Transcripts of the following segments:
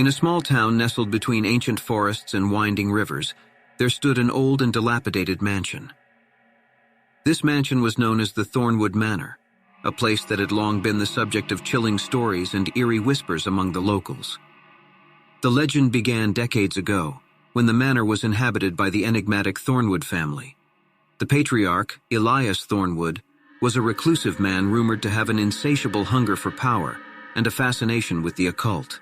In a small town nestled between ancient forests and winding rivers, there stood an old and dilapidated mansion. This mansion was known as the Thornwood Manor, a place that had long been the subject of chilling stories and eerie whispers among the locals. The legend began decades ago, when the manor was inhabited by the enigmatic Thornwood family. The patriarch, Elias Thornwood, was a reclusive man rumored to have an insatiable hunger for power and a fascination with the occult.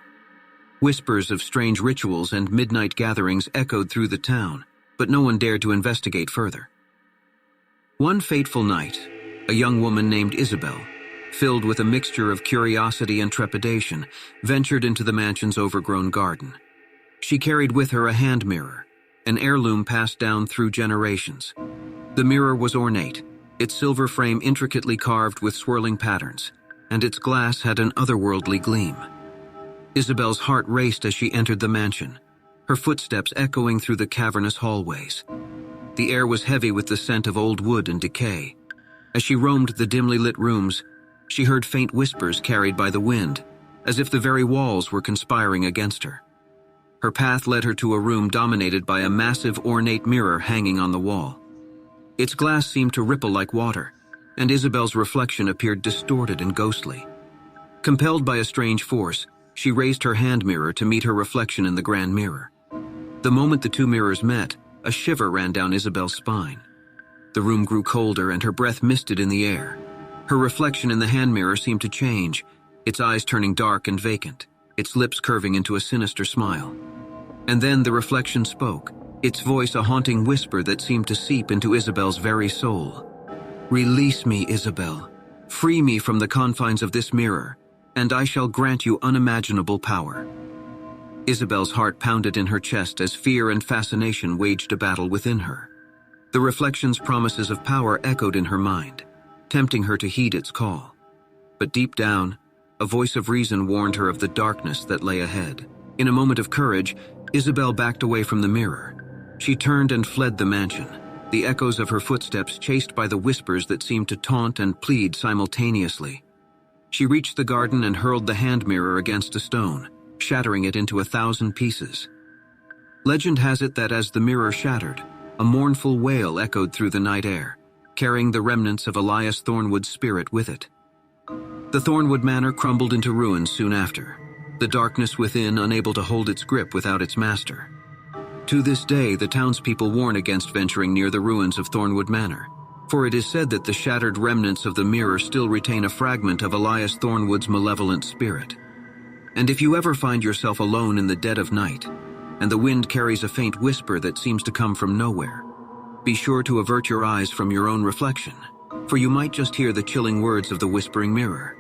Whispers of strange rituals and midnight gatherings echoed through the town, but no one dared to investigate further. One fateful night, a young woman named Isabelle, filled with a mixture of curiosity and trepidation, ventured into the mansion's overgrown garden. She carried with her a hand mirror, an heirloom passed down through generations. The mirror was ornate, its silver frame intricately carved with swirling patterns, and its glass had an otherworldly gleam. Isabelle's heart raced as she entered the mansion, her footsteps echoing through the cavernous hallways. The air was heavy with the scent of old wood and decay. As she roamed the dimly lit rooms, she heard faint whispers carried by the wind, as if the very walls were conspiring against her. Her path led her to a room dominated by a massive ornate mirror hanging on the wall. Its glass seemed to ripple like water, and Isabelle's reflection appeared distorted and ghostly. Compelled by a strange force, she raised her hand mirror to meet her reflection in the grand mirror. The moment the two mirrors met, a shiver ran down Isabelle's spine. The room grew colder and her breath misted in the air. Her reflection in the hand mirror seemed to change, its eyes turning dark and vacant, its lips curving into a sinister smile. And then the reflection spoke, its voice a haunting whisper that seemed to seep into Isabelle's very soul. "Release me, Isabelle. Free me from the confines of this mirror, and I shall grant you unimaginable power." Isabelle's heart pounded in her chest as fear and fascination waged a battle within her. The reflection's promises of power echoed in her mind, tempting her to heed its call. But deep down, a voice of reason warned her of the darkness that lay ahead. In a moment of courage, Isabelle backed away from the mirror. She turned and fled the mansion, the echoes of her footsteps chased by the whispers that seemed to taunt and plead simultaneously. She reached the garden and hurled the hand mirror against a stone, shattering it into 1,000 pieces. Legend has it that as the mirror shattered, a mournful wail echoed through the night air, carrying the remnants of Elias Thornwood's spirit with it. The Thornwood Manor crumbled into ruins soon after, the darkness within unable to hold its grip without its master. To this day, the townspeople warn against venturing near the ruins of Thornwood Manor, for it is said that the shattered remnants of the mirror still retain a fragment of Elias Thornwood's malevolent spirit. And if you ever find yourself alone in the dead of night, and the wind carries a faint whisper that seems to come from nowhere, be sure to avert your eyes from your own reflection, for you might just hear the chilling words of the whispering mirror.